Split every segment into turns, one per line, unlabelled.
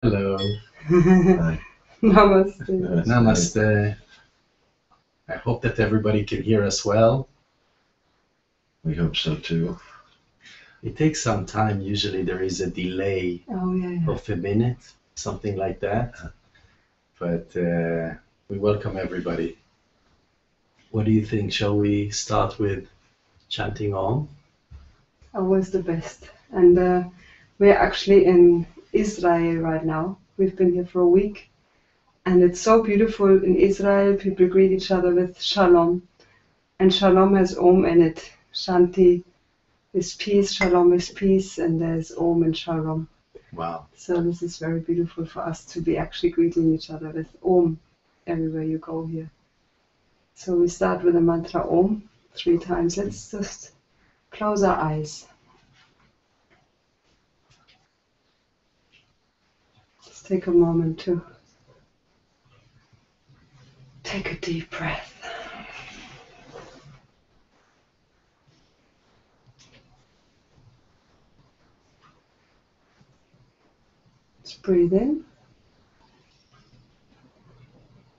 Hello.
Hi.
Namaste.
Namaste. I hope that everybody can hear us well.
We hope so too.
It takes some time. Usually there is a delay of a minute, something like that. But we welcome everybody. What do you think? Shall we start with chanting Om?
Always the best. And we're actually in Israel right now. We've been here for a week. And it's so beautiful in Israel. People greet each other with Shalom. And Shalom has Om in it. Shanti is peace, Shalom is peace, and there's Om and Shalom.
Wow.
So this is very beautiful for us to be actually greeting each other with Om everywhere you go here. So we start with the mantra Om 3 times. Let's just close our eyes. Just take a moment to take a deep breath. Just breathe in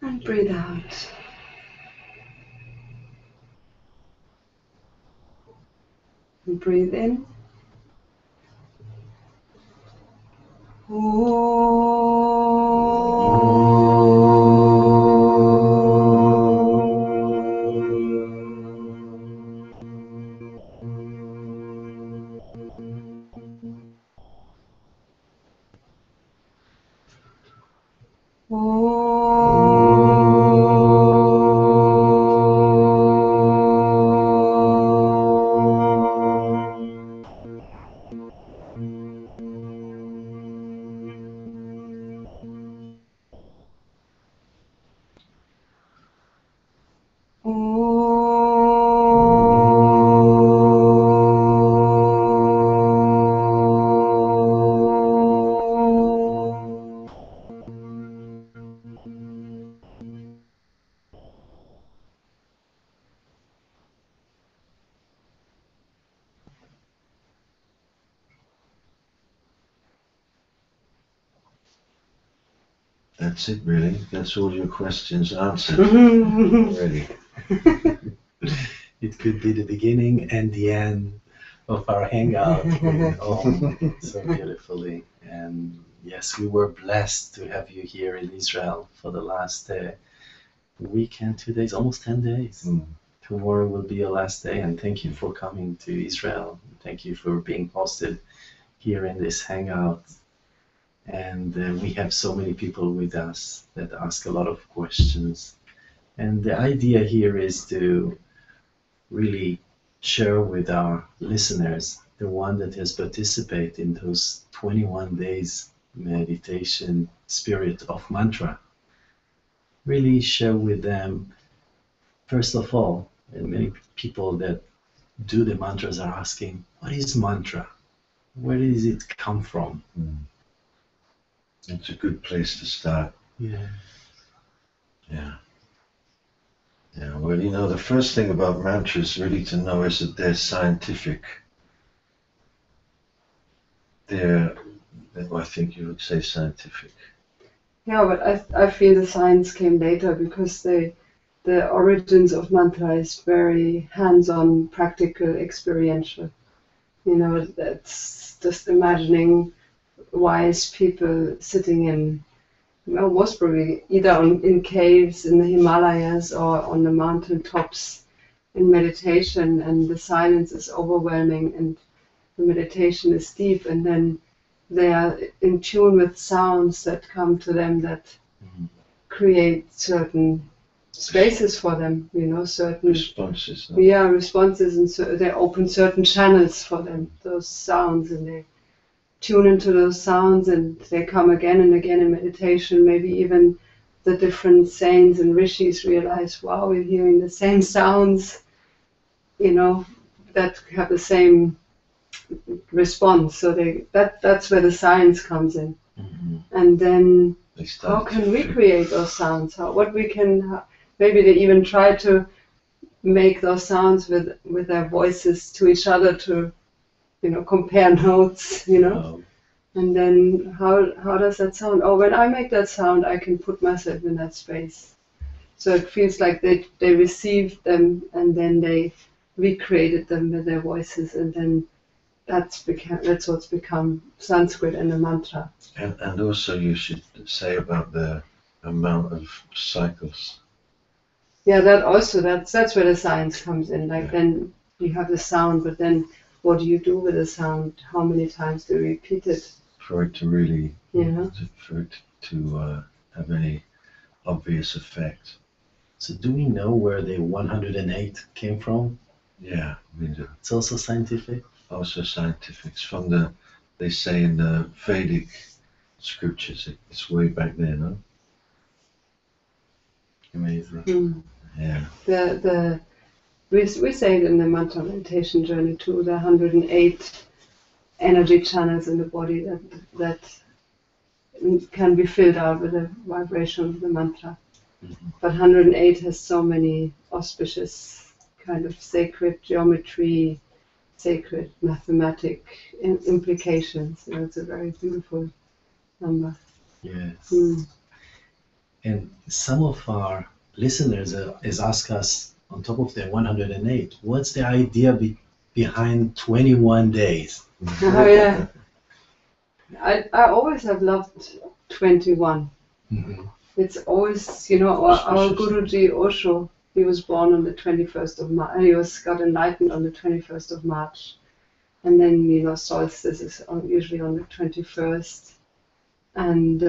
and breathe out. And breathe in.
That's it, really. That's all your questions answered already.
It could be the beginning and the end of our hangout with Om so beautifully. And yes, we were blessed to have you here in Israel for the last week and 2 days, almost 10 days. Tomorrow will be your last day, and thank you for coming to Israel. Thank you for being hosted here in this hangout. And we have so many people with us that ask a lot of questions. And the idea here is to really share with our listeners, the one that has participated in those 21 days meditation spirit of mantra, really share with them, first of all, and many people that do the mantras are asking, what is mantra? Where does it come from?
It's a good place to start.
Yeah.
Well, you know, the first thing about mantras really to know is that they're scientific. I think you would say scientific.
Yeah, but I feel the science came later because the origins of mantra is very hands-on, practical, experiential. You know, that's just imagining wise people sitting in, most probably either in caves in the Himalayas or on the mountain tops in meditation, and the silence is overwhelming and the meditation is deep, and then they are in tune with sounds that come to them that create certain spaces for them, you know, certain
responses. No?
Yeah, responses, and so they open certain channels for them, those sounds, and they tune into those sounds, and they come again and again in meditation. Maybe even the different saints and rishis realize, wow, we're hearing the same sounds, you know, that have the same response. So that's where the science comes in. And then how can we create those sounds? Maybe they even try to make those sounds with their voices to each other to, you know, compare notes, you know. And then how does that sound? Oh, when I make that sound, I can put myself in that space. So it feels like they received them and then they recreated them with their voices, and then that's what's become Sanskrit and a mantra.
And also you should say about the amount of cycles.
Yeah, that's where the science comes in. Like,
Yeah.
then you have the sound, but then what do you do with the sound? How many times do you repeat it?
For it to really,
Yeah.
for it to have any obvious effect.
So do we know where the 108 came from?
Yeah, we do.
It's also scientific.
Also scientific. It's from they say in the Vedic scriptures, it's way back there, no?
Amazing.
Mm.
Yeah.
We say it in the mantra meditation journey too. The 108 energy channels in the body that can be filled out with the vibration of the mantra.
Mhm.
But 108 has so many auspicious kind of sacred geometry, sacred mathematic implications. You know, it's a very beautiful number.
Yes.
Mm.
And some of our listeners has asked us, on top of the 108, what's the idea behind 21 days?
Oh yeah. I always have loved 21.
Mhm.
It's always, you know, our Guruji Osho, he was born on the 21st of March. He got enlightened on the 21st of March. And then, you know, solstice is usually on the 21st. And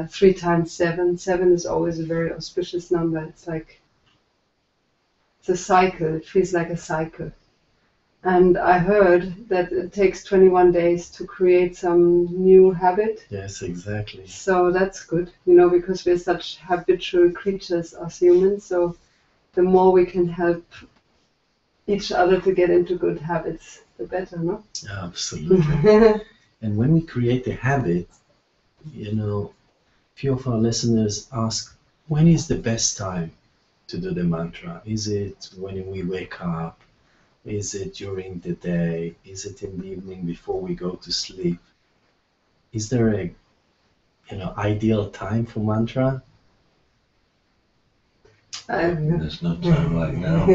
3 times 7. 7 is always a very auspicious number. It's like, it's a cycle. It feels like a cycle. And I heard that it takes 21 days to create some new habit.
Yes, exactly.
So that's good, you know, because we're such habitual creatures as humans. So the more we can help each other to get into good habits, the better, no?
Absolutely. And when we create a habit, you know, few of our listeners ask, when is the best time to do the mantra? Is it when we wake up? Is it during the day? Is it in the evening before we go to sleep? Is there a, you know, ideal time for mantra?
There's no time like now.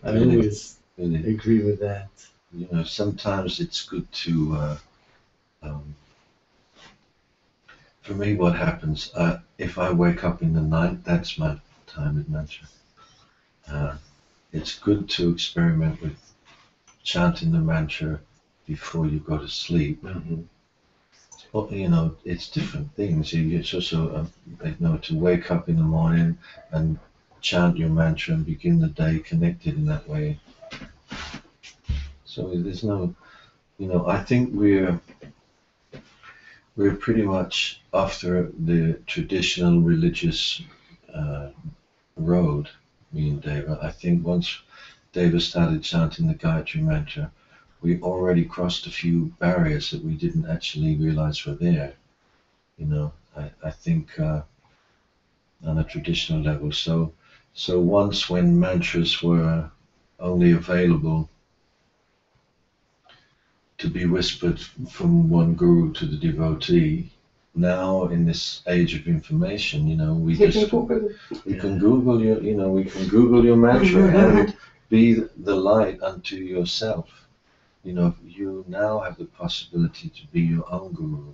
I always
Really.
agree with that.
You know, sometimes it's good to, for me what happens, if I wake up in the night, that's my time with mantra. It's good to experiment with chanting the mantra before you go to sleep.
Mhm.
Well, you know, it's different things. It's also, you know, to wake up in the morning and chant your mantra and begin the day connected in that way. So there's no, you know, I think we're pretty much after the traditional religious road, me and Deva. I think once Deva started chanting the Gayatri mantra, we already crossed a few barriers that we didn't actually realize were there. You know, I think on a traditional level. So once when mantras were only available to be whispered from one guru to the devotee, now in this age of information, you know, we can Google your, you know, we can Google your mantra and be the light unto yourself. You know, you now have the possibility to be your own guru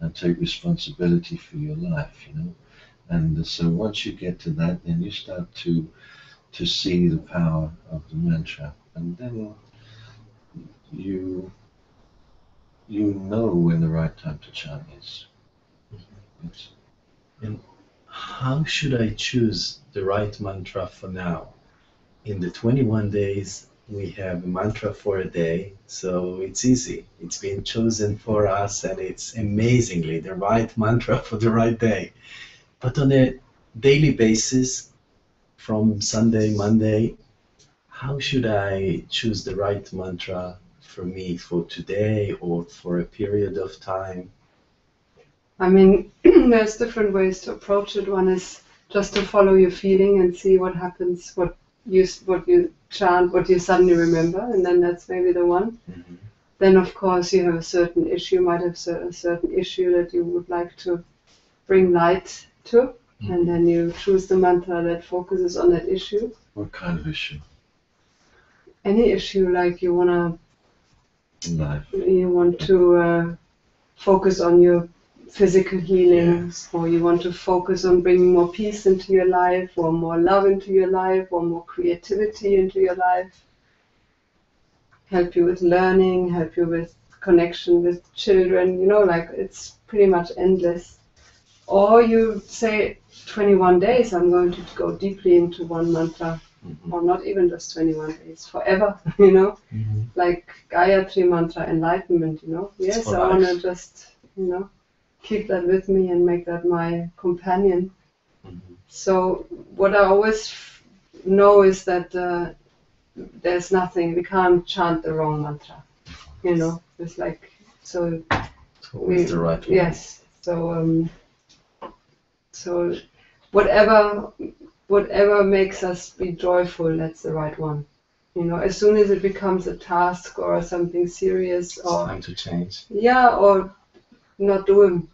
and take responsibility for your life, you know. And so once you get to that, then you start to see the power of the mantra, and then you know when the right time to chant is.
And how should I choose the right mantra for now? In the 21 days, we have a mantra for a day, so it's easy. It's been chosen for us, and it's amazingly the right mantra for the right day. But on a daily basis, from Sunday, Monday, how should I choose the right mantra for me for today or for a period of time?
I mean, there's different ways to approach it. One is just to follow your feeling and see what happens, what you chant, what you suddenly remember, and then that's maybe the one.
Mhm.
then of course you have a certain issue, you might have a certain issue that you would like to bring light to, and then you choose the mantra that focuses on that issue.
What kind of issue?
Any issue, like you want to focus on your physical healing,
Yes.
or you want to focus on bringing more peace into your life, or more love into your life, or more creativity into your life. Help you with learning, help you with connection with children, like it's pretty much endless. Or you say 21 days, I'm going to go deeply into one mantra, or not even just 21 days, forever, like Gayatri mantra, enlightenment, Yes, I want to just, keep that with me and make that my companion. So what I always know is that there's nothing, we can't chant the wrong mantra, it's like, so
It's always the right one.
yes, so whatever makes us be joyful, that's the right one. As soon as it becomes a task or something serious,
It's
or
time to change.
or not doing,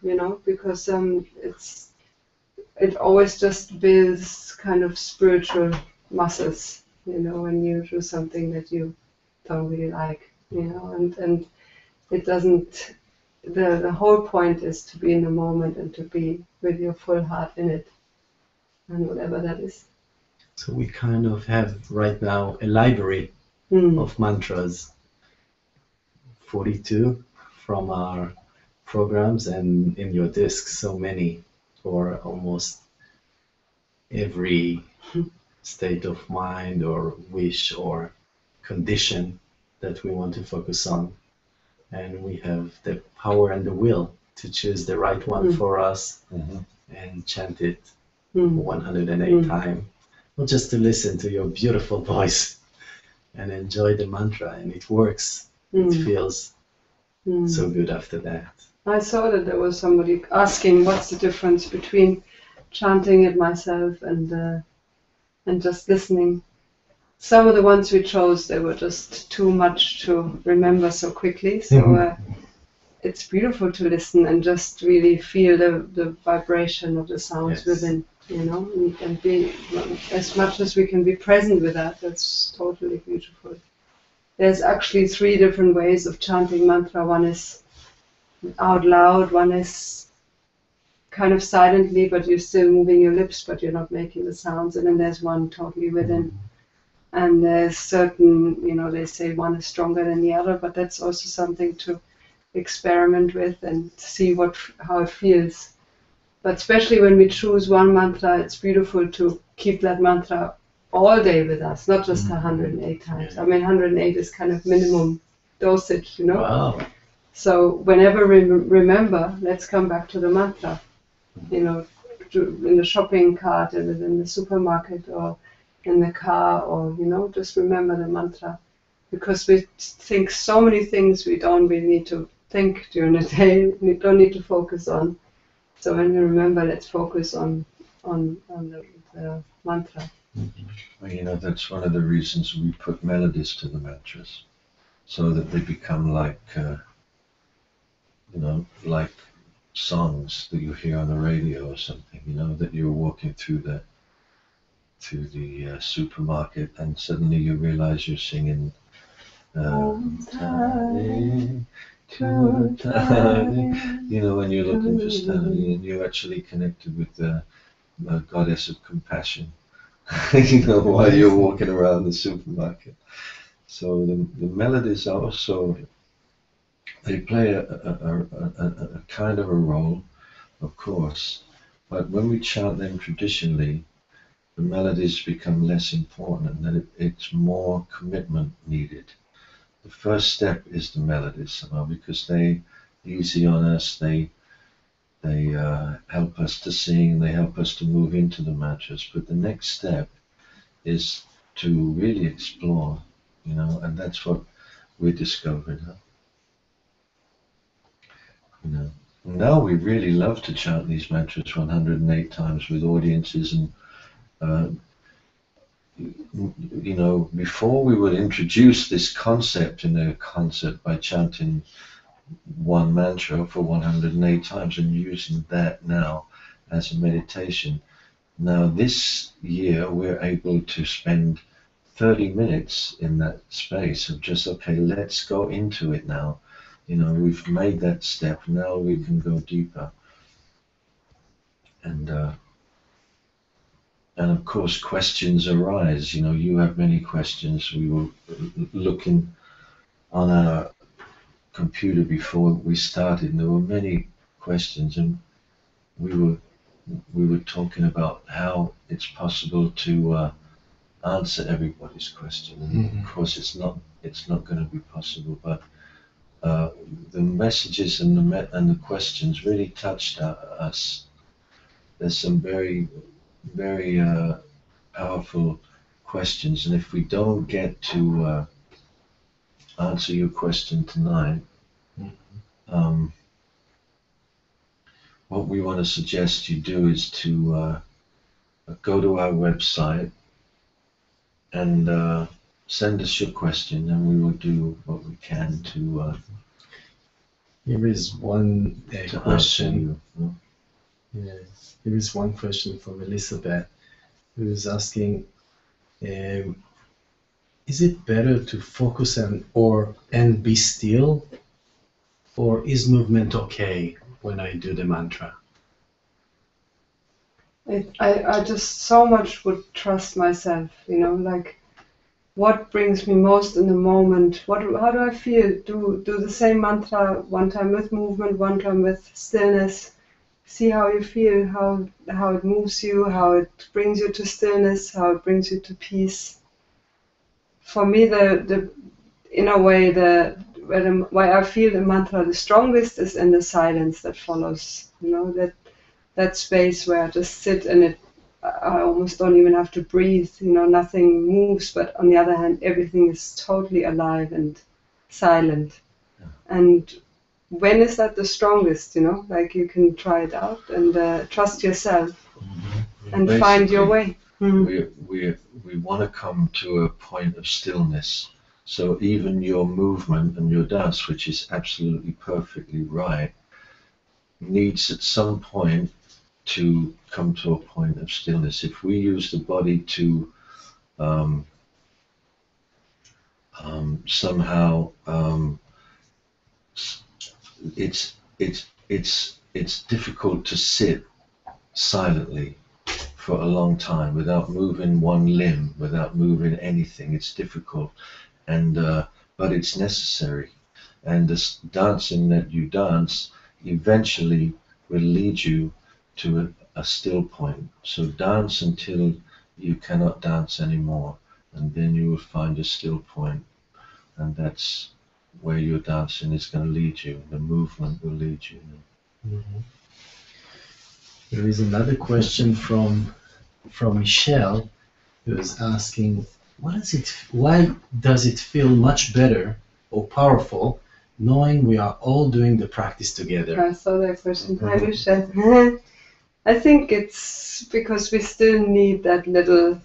because it always just builds kind of spiritual muscles, when you do something that you don't really like, and it doesn't. The whole point is to be in the moment and to be with your full heart in it, and whatever that is.
So we kind of have right now a library of mantras, 42 from our programs, and in your disc so many for almost every state of mind or wish or condition that we want to focus on. And we have the power and the will to choose the right one for us and chant it 108 times. Not just to listen to your beautiful voice and enjoy the mantra, and it works. It feels so good after that.
I saw that there was somebody asking what's the difference between chanting it myself and just listening. Some of the ones we chose, they were just too much to remember so quickly. So it's beautiful to listen and just really feel the vibration of the sounds within, and be as much as we can be present with that. That's totally beautiful. There's actually 3 different ways of chanting mantra. One is out loud, one is kind of silently, but you're still moving your lips, but you're not making the sounds, and then there's one totally within. And there's certain, they say one is stronger than the other, but that's also something to experiment with and see how it feels. But especially when we choose one mantra, it's beautiful to keep that mantra all day with us, not just 108 times. I mean, 108 is kind of minimum dosage,
Wow.
So whenever we remember, let's come back to the mantra, in the shopping cart, and in the supermarket, or in the car, or just remember the mantra, because we think so many things we don't really need to think during the day. We don't need to focus on. So when we remember, let's focus on the mantra.
Well, that's one of the reasons we put melodies to the mantras, so that they become like like songs that you hear on the radio or something. That you're walking through the supermarket, and suddenly you realize you're singing when you're looking for study, and you're actually connected with the goddess of compassion while you're walking around the supermarket. So the melodies also, they play a kind of a role, of course, but when we chant them traditionally, the melodies become less important, and then it's more commitment needed. The first step is the melodies somehow, because they easy on us, they help us to sing, they help us to move into the mantras. But the next step is to really explore, and that's what we discovered. Now we really love to chant these mantras 108 times with audiences, and you know, before we would introduce this concept in a concert by chanting one mantra for 108 times and using that now as a meditation. Now this year we're able to spend 30 minutes in that space of just, okay, let's go into it now. You know, we've made that step, now we can go deeper. And of course questions arise. You know, you have many questions. We were looking on our computer before we started, and there were many questions, and we were talking about how it's possible to answer everybody's question. And of course, it's not going to be possible. But the messages and the questions really touched us. There's some very powerful questions, and if we don't get to answer your question tonight, what we want to suggest you do is to go to our website and send us your question, and we will do what we can to
Here is one question.
you.
Yeah, here is one question from Elizabeth, who is asking, is it better to focus and be still, or is movement okay when I do the mantra?
I just so much would trust myself, you know, like what brings me most in the moment. How do I feel? Do the same mantra one time with movement, one time with stillness. See how you feel, how it moves you, how it brings you to stillness, how it brings you to peace. For me, in a way, why I feel the mantra the strongest is in the silence that follows. You know, that space where I just sit and I almost don't even have to breathe. You know, nothing moves, but on the other hand, everything is totally alive and silent.
Yeah.
And when is that the strongest? You know, like you can try it out and trust yourself and
Basically,
find your way.
We want to come to a point of stillness. So even your movement and your dance, which is absolutely perfectly right, needs at some point to come to a point of stillness. If we use the body to somehow, it's difficult to sit silently for a long time without moving one limb, without moving anything. It's difficult, and but it's necessary. And this dancing that you dance eventually will lead you to a still point. So dance until you cannot dance anymore, and then you will find a still point, and that's where your dancing is going to lead you. The movement will lead you.
Mm-hmm. There is another question from Michelle, who is asking, why does it feel much better or powerful knowing we are all doing the practice together?
I saw that question. Hi, Michelle. I think it's because we still need that little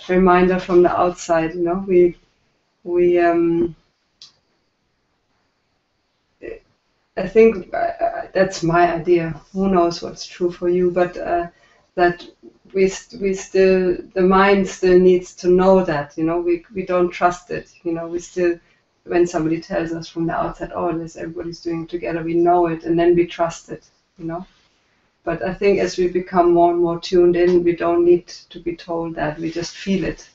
reminder from the outside. You know, I think that's my idea. Who knows what's true for you? But that we still, the mind still needs to know that. You know, we don't trust it. You know, we still, when somebody tells us from the outside, oh, this everybody's doing it together, we know it, and then we trust it. You know. But I think as we become more and more tuned in, we don't need to be told that. We just feel it.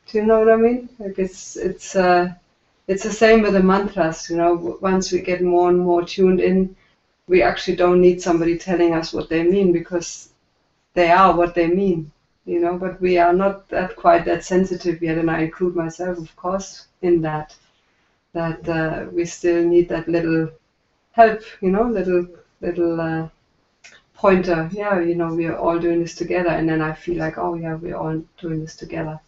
Do you know what I mean? Like it's the same with the mantras. You know, once we get more and more tuned in, we actually don't need somebody telling us what they mean because they are what they mean. You know, but we are not quite that sensitive yet, and I include myself, of course, in that. That we still need that little help. You know, little. Pointer, yeah, you know, we are all doing this together, and then I feel like, oh yeah, we're all doing this together.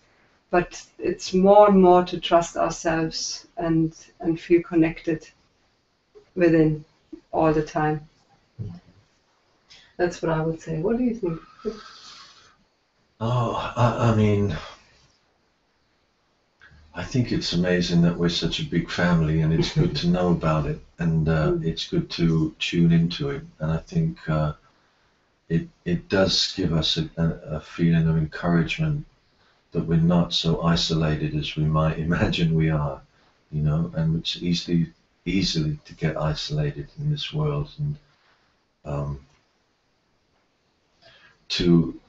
But it's more and more to trust ourselves and feel connected within all the time. That's what I would say. What do you think?
Oh, I mean, I think it's amazing that we're such a big family, and it's good to know about it, and it's good to tune into it. And I think it does give us a feeling of encouragement that we're not so isolated as we might imagine we are, you know, and it's easily to get isolated in this world, and to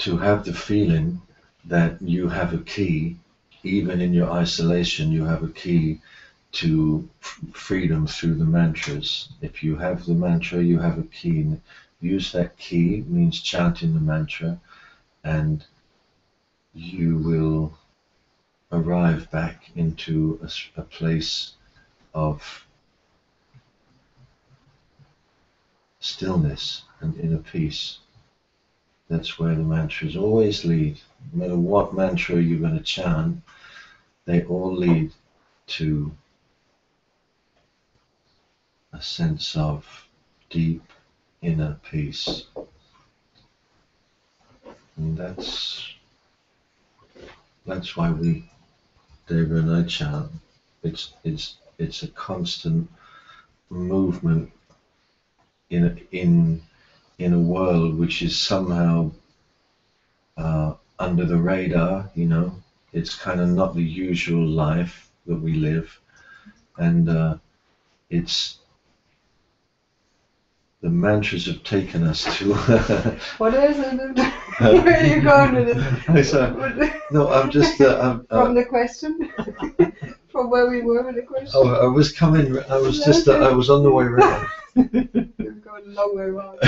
have the feeling that you have a key, even in your isolation, you have a key to freedom through the mantras. If you have the mantra, you have a key. Use that key, means chanting the mantra, and you will arrive back into a place of stillness and inner peace. That's where the mantras always lead. No matter what mantra you're going to chant, they all lead to a sense of deep inner peace. And that's why Deva and I chant. It's a constant movement in a world which is somehow under the radar, you know. It's kind of not the usual life that we live, and it's the mantras have taken us to.
What is it? Where are you going with this?
No, I'm just
from the question. From where we were with the question.
Oh, I was coming. I was just. I was on the way around.
You're going a long way around.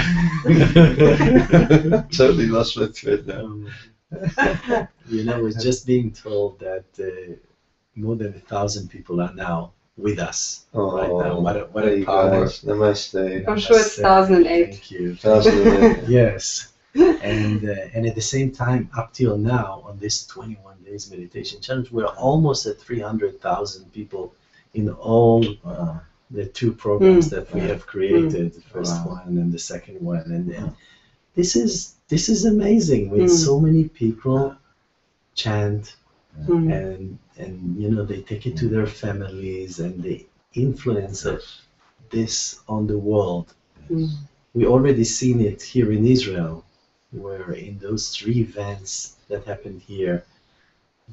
Totally lost my thread now.
You know, I was just being told that more than 1,000 people are now with us right now. What a power!
Namaste.
I'm sure it's 1,008.
Thank you.
1,008.
Yes. And at the same time, up till now, on this 21 days meditation challenge, we're almost at 300,000 people in all the two programs that we have created, the first one and the second one. And this is amazing with so many people chant and you know, they take it to their families, and the influence of this on the world. We already seen it here in Israel, where in those 3 events that happened here,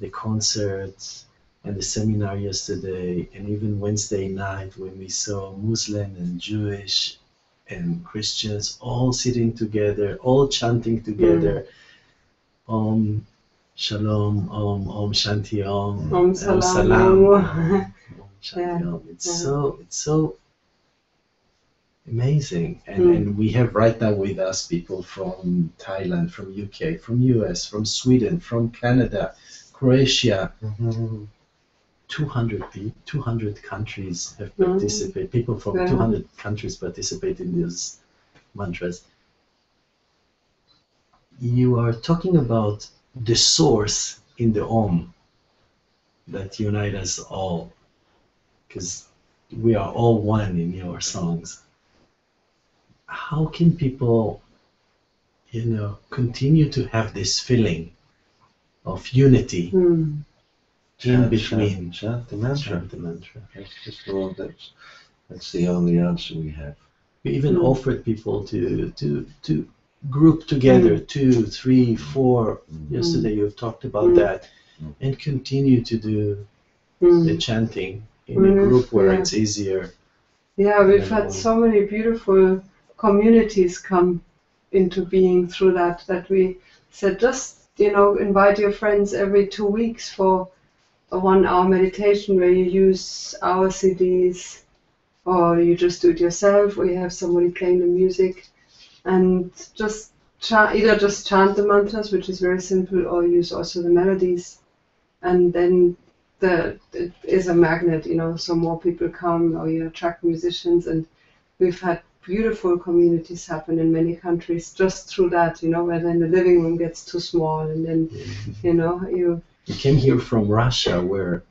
the concerts and the seminar yesterday, and even Wednesday night when we saw Muslim and Jewish and Christians all sitting together, all chanting together, Om Shalom, Om Shanti Om,
Om Salam.
Om Shanti Om. It's so amazing, and we have right now with us people from Thailand, from UK, from US, from Sweden, from Canada, Croatia. 200 countries have participated. People from 200 countries participate in these mantras. You are talking about the source in the Om that unite us all, because we are all one in your songs. How can people, you know, continue to have this feeling of unity in between?
Chant the mantra.
Chant the mantra.
That's just all. That's the only answer we have.
We even offered people to group together, 2, 3, 4. Yesterday you've talked about that, and continue to do the chanting in a group where it's easier.
Yeah, we've had so many beautiful communities come into being through that we said, just, you know, invite your friends every 2 weeks for a 1-hour meditation where you use our CDs, or you just do it yourself, or you have somebody playing the music, and just either just chant the mantras, which is very simple, or use also the melodies, and then it is a magnet, you know, so more people come, or you attract musicians, and we've had beautiful communities happen in many countries just through that, you know, where then the living room gets too small, and then, you know, you
came here from Russia, where,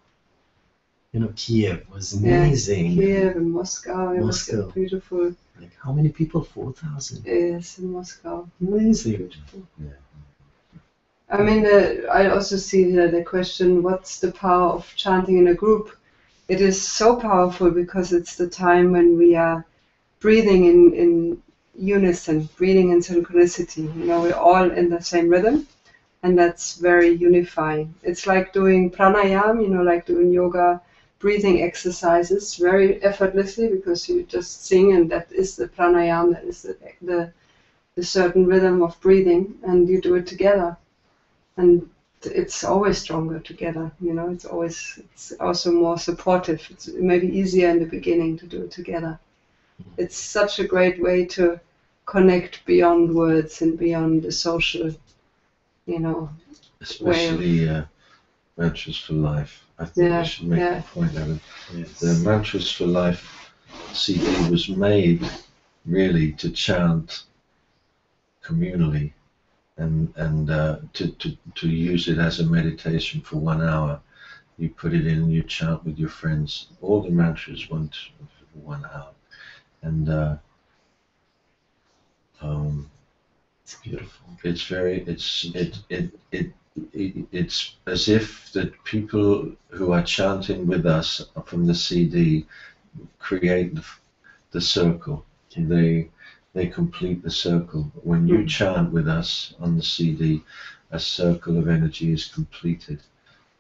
you know, Kiev was amazing.
Yeah, Kiev and Moscow, it was beautiful.
Like how many people? 4,000.
Yes, in Moscow.
Amazing.
Beautiful.
Yeah.
I mean, I also see the question, what's the power of chanting in a group? It is so powerful because it's the time when we are breathing in unison, breathing in synchronicity. You know, we're all in the same rhythm, and that's very unifying. It's like doing pranayama, you know, like doing yoga, breathing exercises very effortlessly because you just sing, and that is the pranayama, that is the certain rhythm of breathing, and you do it together. And it's always stronger together, you know, it's also more supportive. It's maybe easier in the beginning to do it together. It's such a great way to connect beyond words and beyond the social, you know,
especially mantras for life. I think I should make a point of it. Yes. The Mantras for Life CD was made really to chant communally and to use it as a meditation for 1 hour. You put it in and you chant with your friends. All the mantras went for 1 hour. And
it's beautiful.
It's as if that people who are chanting with us from the CD create the circle. They complete the circle. When you chant with us on the CD, a circle of energy is completed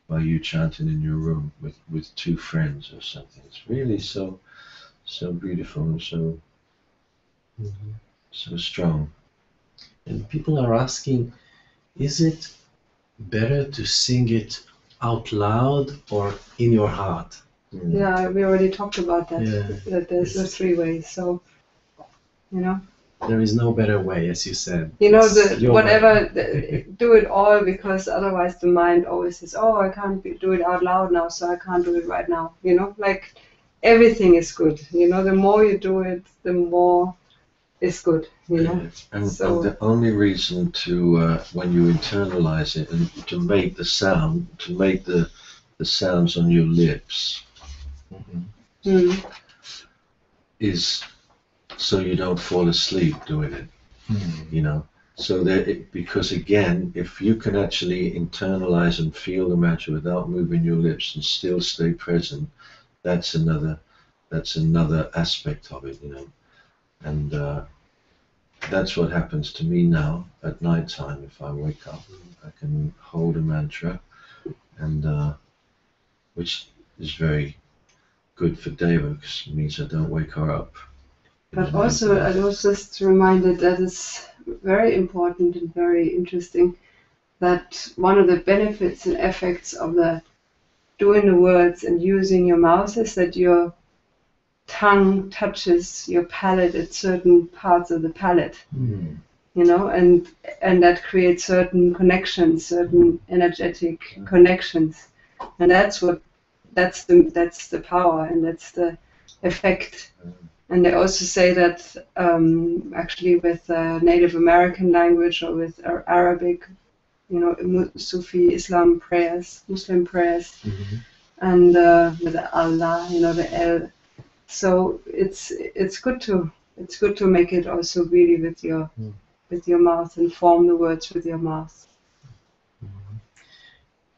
by you chanting in your room with 2 friends or something. It's really so beautiful and so strong.
And people are asking, is it better to sing it out loud or in your heart?
Yeah, we already talked about that. Yeah. That there's the 3 ways. So, you know,
there is no better way, as you said.
You know, do it all, because otherwise the mind always says, "Oh, I can't do it out loud now, so I can't do it right now." You know, like everything is good. You know, the more you do it, the more it's good. You know,
and the only reason to when you internalize it and to make the sound, to make the sounds on your lips, is so you don't fall asleep doing it. You know, so that because again, if you can actually internalize and feel the mantra without moving your lips and still stay present, that's another aspect of it. You know, and that's what happens to me now at night time. If I wake up, I can hold a mantra, and which is very good for Deva because it means I don't wake her up.
But also, I was just reminded that it's very important and very interesting that one of the benefits and effects of the doing the words and using your mouth is that your tongue touches your palate at certain parts of the palate, you know, and that creates certain connections, certain energetic connections, and that's the power, and that's the effect. And they also say that actually with Native American language or with Arabic, you know, Sufi Islam prayers, Muslim prayers, and with the Allah, you know, the El. So it's good to make it also really with your mouth and form the words with your mouth.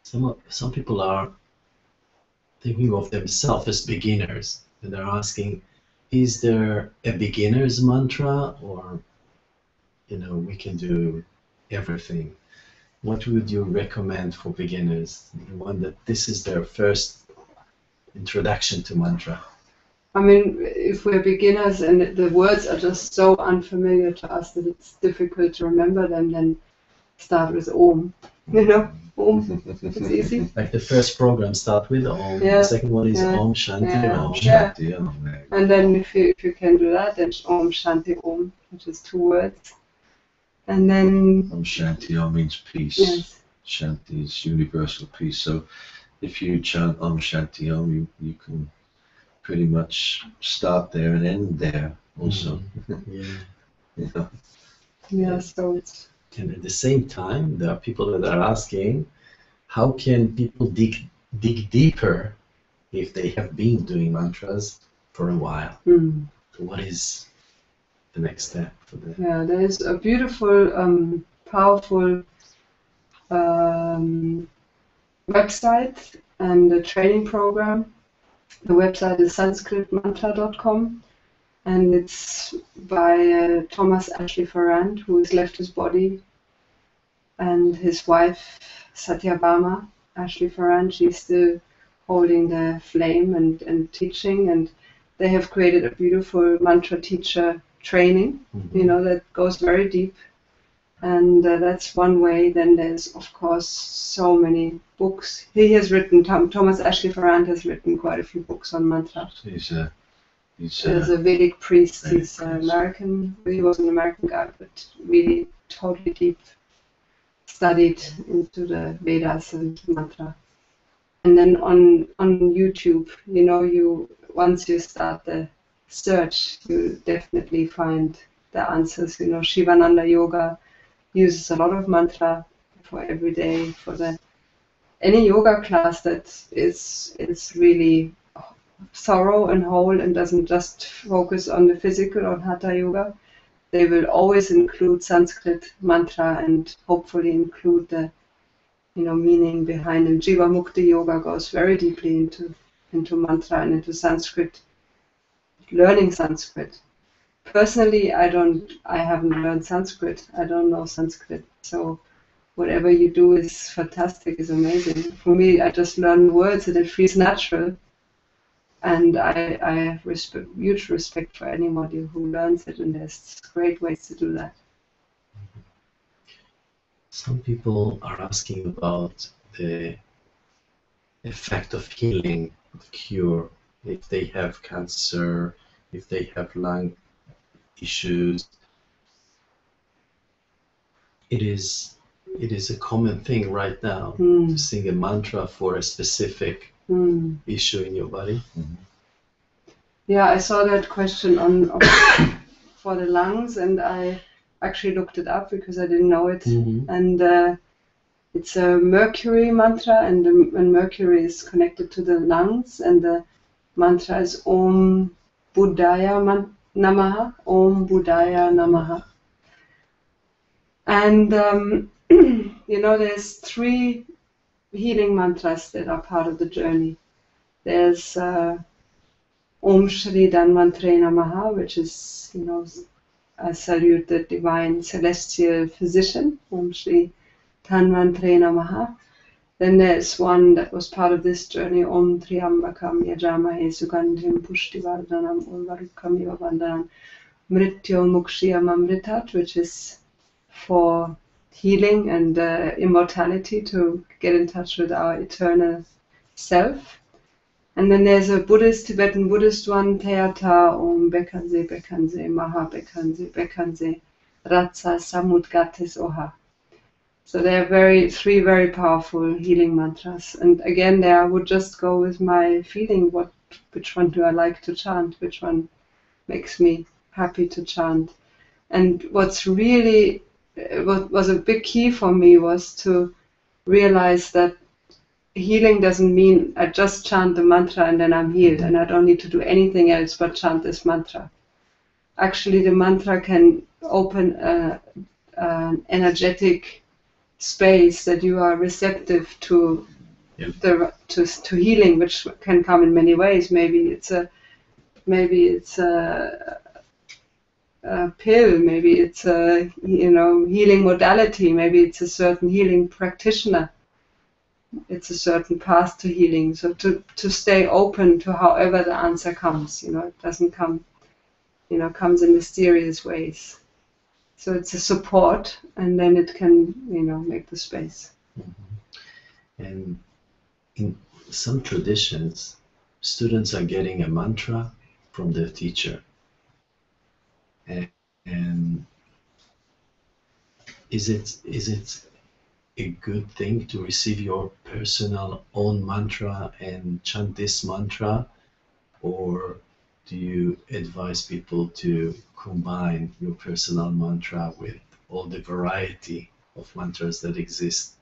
Some people are thinking of themselves as beginners, and they're asking, is there a beginner's mantra, or, you know, we can do everything? What would you recommend for beginners? One that this is their first introduction to mantra.
I mean, if we're beginners and the words are just so unfamiliar to us that it's difficult to remember them, then start with Om. You know, Om. It's easy.
Like the first program, start with Om. The second one is Om Shanti Om.
Shanti Om.
And then if you can do that, then Om Shanti Om, which is 2 words. And then
Om Shanti Om means peace.
Yes.
Shanti is universal peace. So if you chant Om Shanti Om, you can pretty much start there and end there also.
Yeah.
Yeah, so it's...
And at the same time, there are people that are asking, how can people dig deeper if they have been doing mantras for a while? What is the next step for them?
Yeah, there is a beautiful, powerful website and a training program. The website is sanskritmantra.com, and it's by Thomas Ashley Farrand, who has left his body, and his wife Satyabhama Ashley Farrand. She's still holding the flame and teaching, and they have created a beautiful mantra teacher training, that goes very deep. And that's one way. Then there's, of course, so many books. He has written, Thomas Ashley Farrand has written quite a few books on mantra.
He's
a Vedic priest. He's American. He was an American guy, but really totally deep studied into the Vedas and mantra. And then on YouTube, once you start the search, you definitely find the answers. Shivananda Yoga uses a lot of mantra for every day, for any yoga class that is really thorough and whole and doesn't just focus on the physical or hatha yoga. They will always include Sanskrit mantra and hopefully include the meaning behind it. Jiva Mukti yoga goes very deeply into mantra and into Sanskrit, learning Sanskrit. Personally, I haven't learned Sanskrit. I don't know Sanskrit. So whatever you do is fantastic, is amazing. For me, I just learn words and it feels natural. And I have huge respect for anybody who learns it, and there's great ways to do that.
Some people are asking about the effect of healing, of cure, if they have cancer, if they have lung issues. It is a common thing right now to sing a mantra for a specific issue in your body.
Yeah, I saw that question for the lungs, and I actually looked it up because I didn't know it. And it's a Mercury mantra, and Mercury is connected to the lungs, and the mantra is Om Buddhaya Namaha, Om Buddhaya Namaha. And there's 3 healing mantras that are part of the journey. There's Om Shri Dhanvantre Namaha, which is, I salute the divine celestial physician, Om Shri Dhanvantre Namaha. Then there's one that was part of this journey, Om Triambakam Yajamahe Sugandhim Pushtivardhanam Urvarukam Iva Vandhanam Mrityo Mukshiyam Amritat, which is for healing and immortality, to get in touch with our eternal self. And then there's a Tibetan Buddhist one, Teata Om Bekanze Bekanze Maha Bekanze Bekanze Ratsa Samudgatis Oha. So they are 3 very powerful healing mantras. And again, there I would just go with my feeling, which one do I like to chant, which one makes me happy to chant. And what was a big key for me was to realize that healing doesn't mean I just chant the mantra and then I'm healed and I don't need to do anything else but chant this mantra. Actually, the mantra can open an energetic space that you are receptive to to healing, which can come in many ways. Maybe it's a pill, maybe it's a healing modality, maybe it's a certain healing practitioner, it's a certain path to healing. So to stay open to however the answer comes, it doesn't come, comes in mysterious ways. So it's a support, and then it can make the space.
And in some traditions, students are getting a mantra from their teacher. And is it a good thing to receive your personal own mantra and chant this mantra, or do you advise people to combine your personal mantra with all the variety of mantras that exist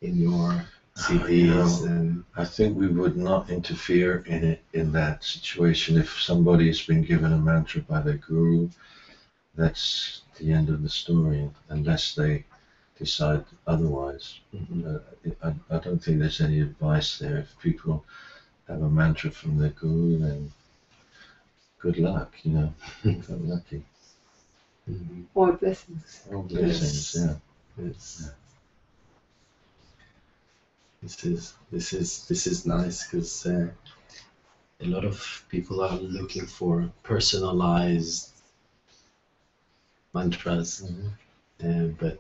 in your CDs?
I think we would not interfere in that situation. If somebody has been given a mantra by their guru, that's the end of the story, unless they decide otherwise. I don't think there's any advice there. If people have a mantra from their guru, then good luck, you know, got lucky.
All blessings.
All blessings,
Yes.
yeah.
Yes. This is nice because a lot of people are looking for personalized mantras, but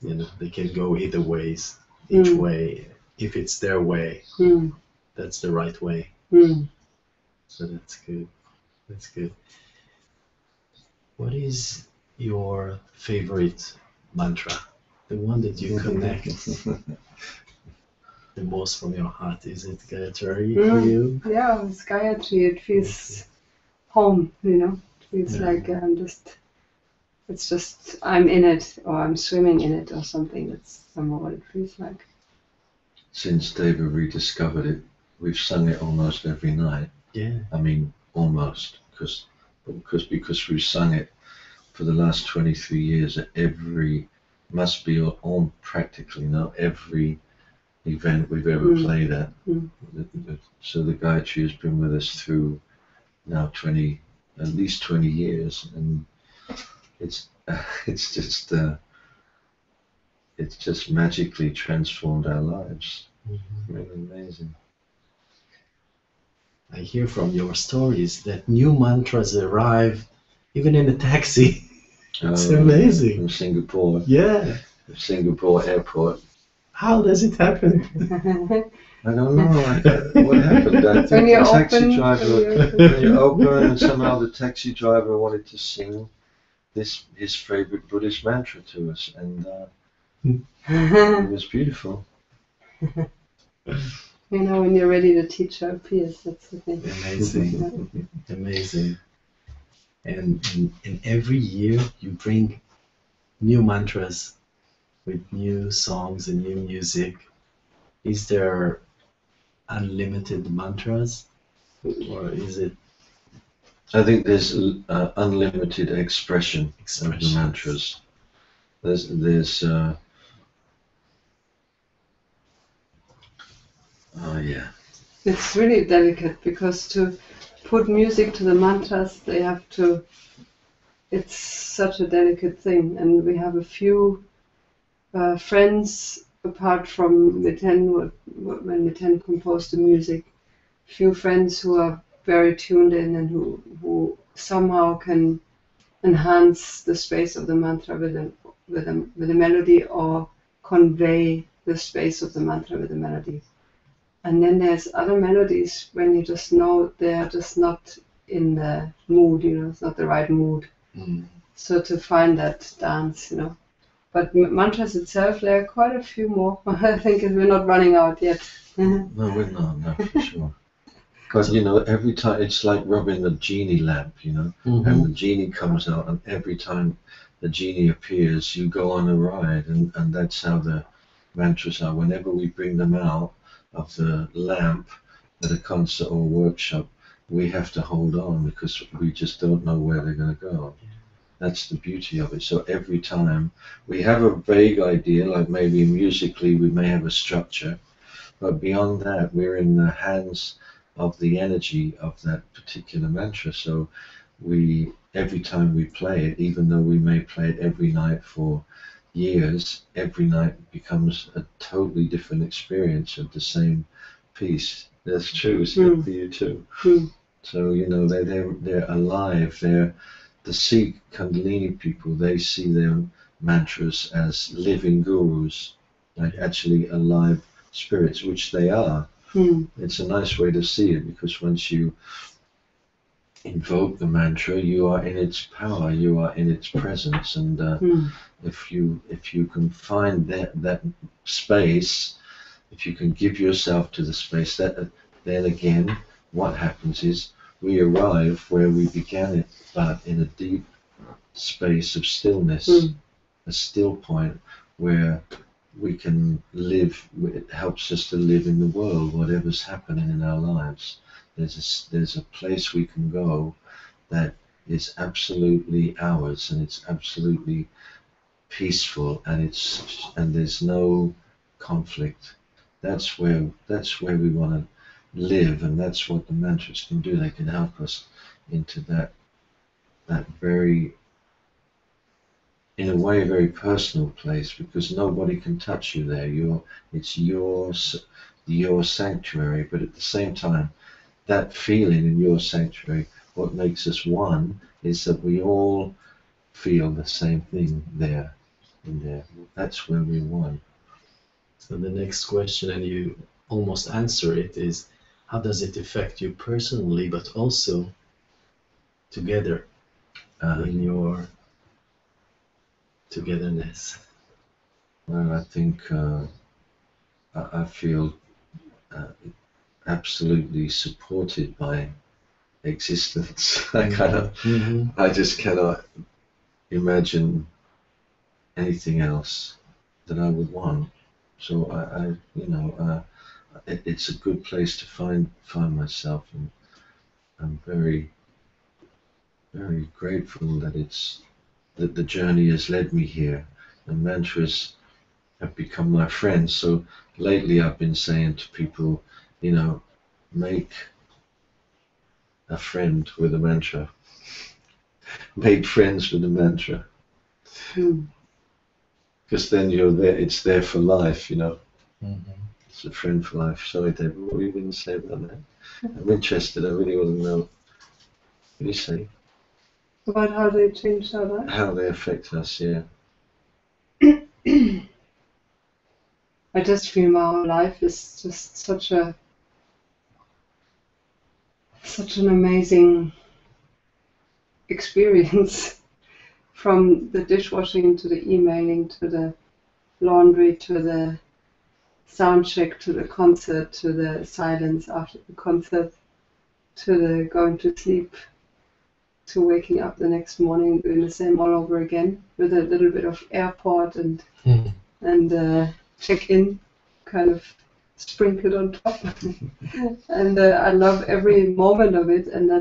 you know they can go either ways. Each way, if it's their way, that's the right way. So that's good. That's good. What is your favorite mantra? The one that you connect the most from your heart? Is it Gayatri for you?
Yeah, it's Gayatri. It feels home, you know. It feels like it's just I'm in it, or I'm swimming in it, or something. That's somehow what it feels like.
Since Deva rediscovered it, we've sung it almost every night.
Yeah.
I mean, almost, because we've sung it for the last 23 years at must be on practically now every event we've ever played at. So the Gayatri has been with us through now at least 20 years, and it's just magically transformed our lives. Really amazing.
I hear from your stories that new mantras arrive even in a taxi. It's amazing.
From Singapore.
Yeah.
Singapore airport.
How does it happen?
I don't know. What happened? I think the taxi driver, when you open, and somehow the taxi driver wanted to sing his favorite Buddhist mantra to us, and it was beautiful.
You know, when you're ready, the teacher appears. That's the thing.
Amazing. Amazing. And every year you bring new mantras with new songs and new music. Is there unlimited mantras, or is it?
I think there's unlimited expression of the mantras. There's yeah.
It's really delicate because to put music to the mantras, they have to. It's such a delicate thing, and we have a few friends apart from Miten, when Miten composed the music. Few friends who are very tuned in and who somehow can enhance the space of the mantra with a melody, or convey the space of the mantra with a melody. And then there's other melodies when you just know they're just not in the mood, you know, it's not the right mood. So to find that dance, you know. But mantras itself, there are quite a few more. I think we're not running out yet.
No, we're not, no, for sure. Because, you know, every time it's like rubbing a genie lamp, you know, and the genie comes out, and every time the genie appears, you go on a ride, and that's how the mantras are. Whenever we bring them out of the lamp at a concert or workshop, we have to hold on because we just don't know where they're going to go. That's the beauty of it. So every time we have a vague idea, like maybe musically we may have a structure, but beyond that, we're in the hands of the energy of that particular mantra. So every time we play it, even though we may play it every night for years, every night becomes a totally different experience of the same piece. That's true, it's good for you too. So, you know, they're alive. They're the Sikh Kundalini people. They see their mantras as living gurus, like actually alive spirits, which they are. It's a nice way to see it, because once you invoke the mantra, you are in its power, you are in its presence, and if you can find that space, if you can give yourself to the space, then again, what happens is we arrive where we began it, but in a deep space of stillness, a still point where we can live. It helps us to live in the world, whatever's happening in our lives. There's a place we can go that is absolutely ours, and it's absolutely peaceful, and there's no conflict. That's where we want to live, and that's what the mantras can do. They can help us into that very, in a way, very personal place, because nobody can touch you there. It's your sanctuary, but at the same time, that feeling in your sanctuary, what makes us one is that we all feel the same thing there. In there, that's where we're one.
So the next question, and you almost answer it, is how does it affect you personally, but also together in your togetherness?
Well, I think I feel absolutely supported by existence. I just cannot imagine anything else that I would want. So it's a good place to find myself, and I'm very, very grateful that the journey has led me here, and mantras have become my friends. So lately I've been saying to people, make a friend with a mantra. Make friends with a mantra. Because then you're there, it's there for life, It's a friend for life. Sorry, Deva, what were you going to say about that? I'm interested, I really want to know. What do you say?
About how they change our life?
How they affect us, yeah.
I just feel my whole life is just such an amazing experience. From the dishwashing to the emailing to the laundry to the sound check to the concert to the silence after the concert to the going to sleep to waking up the next morning doing the same all over again with a little bit of airport and check-in kind of sprinkled on top. And I love every moment of it, and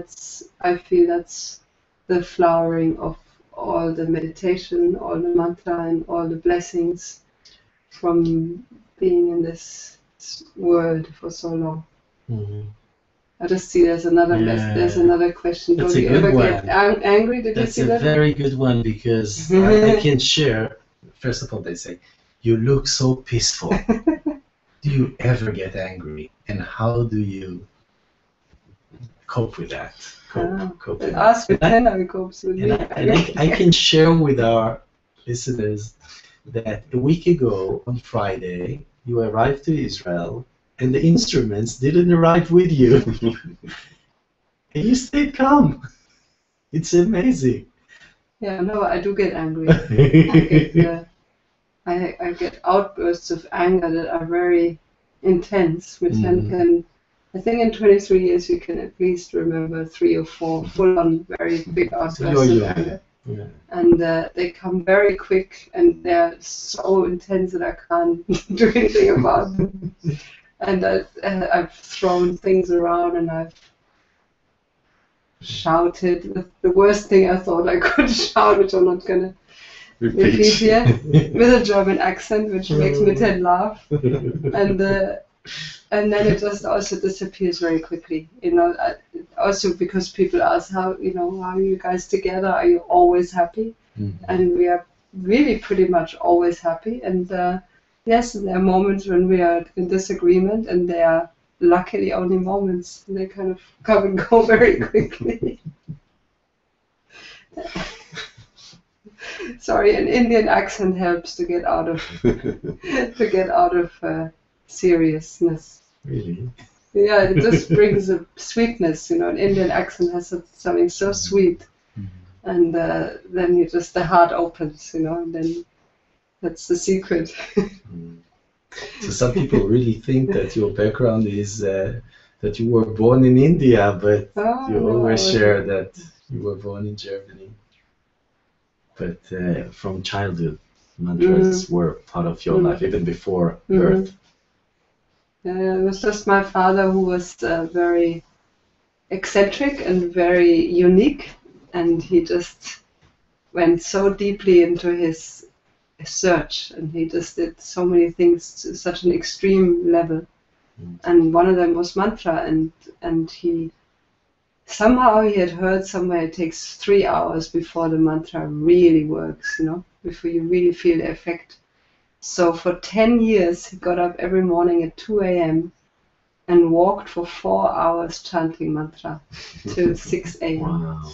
I feel that's the flowering of all the meditation, all the mantra, and all the blessings from being in this world for so long. I just see there's another there's another question.
That's
Don't
a
you
good
ever
one.
get angry? Did you see that?
That's a very good one, because I can share. First of all, they say, you look so peaceful. Do you ever get angry? And how do you cope with that? Cope with
Ask
that.
Miten how he copes with me.
I can share with our listeners that a week ago on Friday, you arrived to Israel and the instruments didn't arrive with you. And you stayed calm. It's amazing.
Yeah, no, I do get angry. I get outbursts of anger that are very intense, which then can, I think in 23 years you can at least remember 3 or 4 full-on very big outbursts of anger.
Yeah.
And they come very quick, and they're so intense that I can't do anything about them. And I've thrown things around, and I've shouted the worst thing I thought I could shout, which I'm not going to repeat here, with a German accent, which makes Miten laugh. And then it just also disappears very quickly. Also because people ask how are you guys together? Are you always happy? And we are really pretty much always happy. And yes, there are moments when we are in disagreement, and they are luckily only moments. They kind of come and go very quickly. Sorry, an Indian accent helps to get out of seriousness.
Really?
Yeah, it just brings a sweetness. An Indian accent has something so sweet, and then the heart opens. And then that's the secret.
So some people really think that your background is that you were born in India, but you always share that you were born in Germany. But from childhood, mantras were part of your life, even before birth.
Yeah, it was just my father who was very eccentric and very unique, and he just went so deeply into his search, and he just did so many things to such an extreme level. And one of them was mantra, and he had heard somewhere it takes 3 hours before the mantra really works, before you really feel the effect. So for 10 years he got up every morning at 2 a.m. and walked for 4 hours chanting mantra till 6 a.m.
Wow.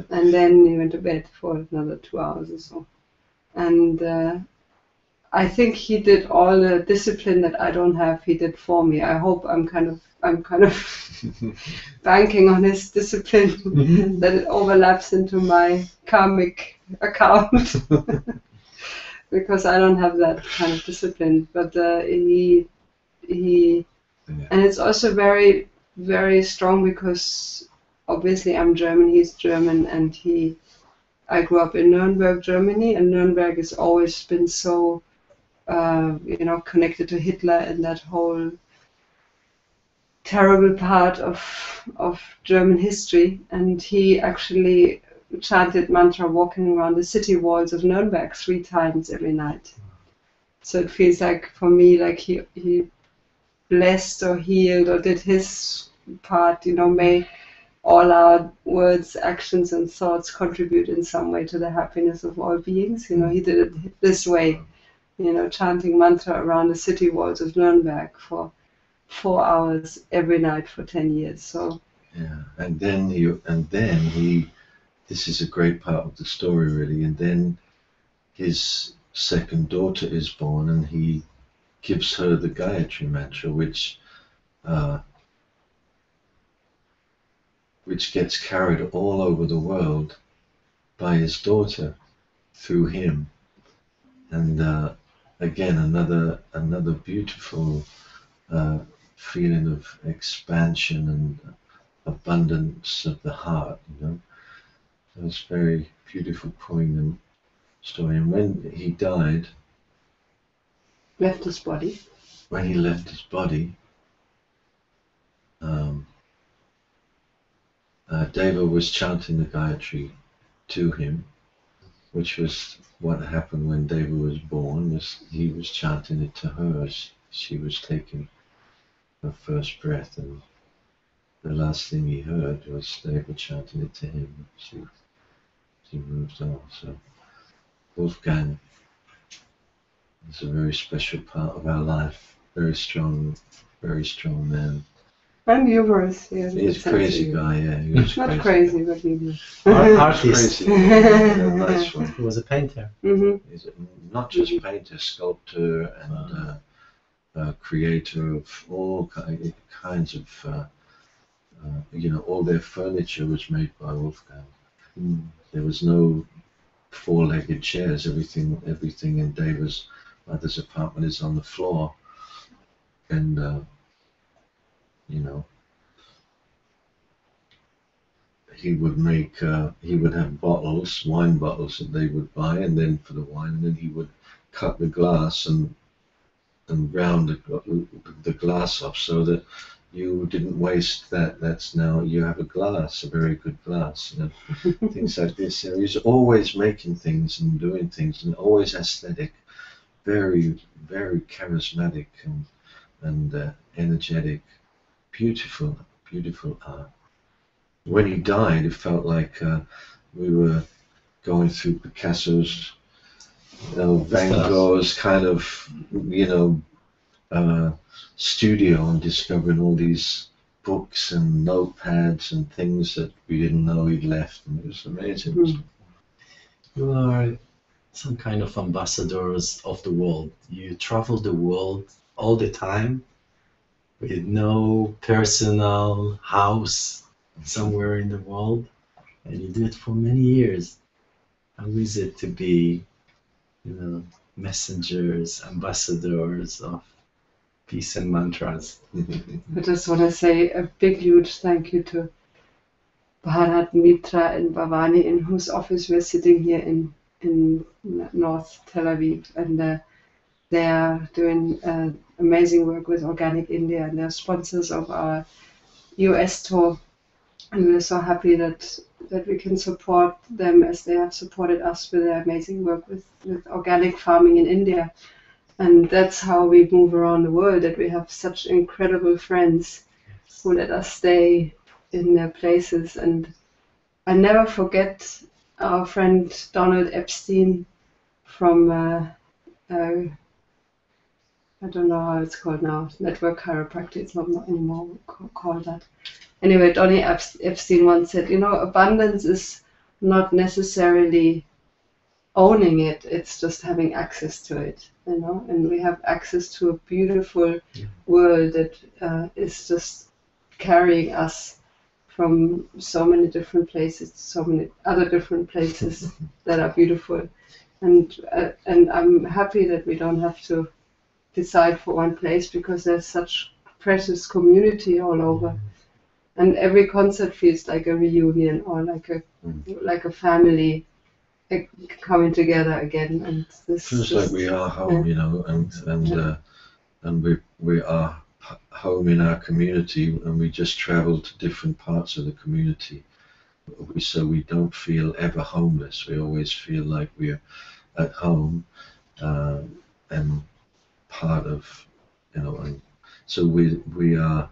And then he went to bed for another 2 hours or so. And I think he did all the discipline that I don't have. He did for me. I hope I'm kind of banking on his discipline that it overlaps into my karmic account because I don't have that kind of discipline. But he and it's also very, very strong because obviously I'm German, he's German, and I grew up in Nuremberg, Germany, and Nuremberg has always been so connected to Hitler and that whole terrible part of German history. And he actually chanted mantra walking around the city walls of Nuremberg 3 times every night. So it feels like for me like he blessed or healed or did his part. May all our words, actions, and thoughts contribute in some way to the happiness of all beings. He did it this way. Chanting mantra around the city walls of Nuremberg for 4 hours every night for 10 years. So
yeah, and then he this is a great part of the story really, and then his second daughter is born and he gives her the Gayatri mantra, which gets carried all over the world by his daughter through him. And again, another beautiful feeling of expansion and abundance of the heart. So it's a very beautiful, poignant story. And when he died,
left his body.
When he left his body, Deva was chanting the Gayatri to him, which was what happened when Deva was born. He was chanting it to her as she was taking her first breath, and the last thing he heard was Deva chanting it to him. She moved on. So Wolfgang is a very special part of our life. Very strong man.
And humorous, yeah.
He's a crazy guy, yeah. He was
not crazy, but humorous.
Artist.
Crazy. Yeah, nice one.
He was a painter.
Mm-hmm.
He's not just painter, sculptor, and creator of all kinds of, all their furniture was made by Wolfgang. There was no 4-legged chairs. Everything in Deva's mother's apartment is on the floor, and he would have bottles, wine bottles that they would buy, and then for the wine, and then he would cut the glass and round the glass off so that you didn't waste that. That's now you have a very good glass, things like this. So he's always making things and doing things, and always aesthetic, very, very charismatic and energetic, beautiful art. When he died, it felt like we were going through Picasso's, Van Gogh's kind of, studio and discovering all these books and notepads and things that we didn't know he'd left, and it was amazing.
You are some kind of ambassadors of the world. You travel the world all the time with no personal house somewhere in the world, and you do it for many years. How is it to be, messengers, ambassadors of peace and mantras?
I just want to say a big, huge thank you to Bharat Mitra in Bhavani, in whose office we're sitting here in North Tel Aviv, and they are doing amazing work with Organic India, and they're sponsors of our US tour. And we're so happy that we can support them as they have supported us with their amazing work with organic farming in India. And that's how we move around the world, that we have such incredible friends who let us stay in their places. And I never forget our friend Donald Epstein from, I don't know how it's called now, network chiropractic, it's not anymore called that. Anyway, Donny Epstein once said, abundance is not necessarily owning it, it's just having access to it, and we have access to a beautiful world that is just carrying us from so many different places to so many other different places that are beautiful. And I'm happy that we don't have to decide for one place, because there's such precious community all over. And every concert feels like a reunion, or like a family coming together again. And this
feels like we are home, and we are home in our community, and we just travel to different parts of the community. So we don't feel ever homeless. We always feel like we're at home and part of, and so we are.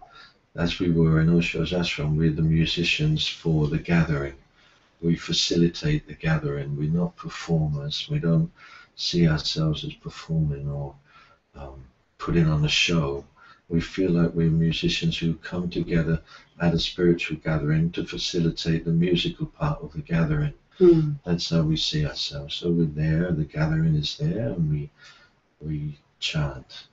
As we were in Osho's ashram, we're the musicians for the gathering. We facilitate the gathering. We're not performers. We don't see ourselves as performing or putting on a show. We feel like we're musicians who come together at a spiritual gathering to facilitate the musical part of the gathering. That's how we see ourselves. So we're there, the gathering is there, and we chant.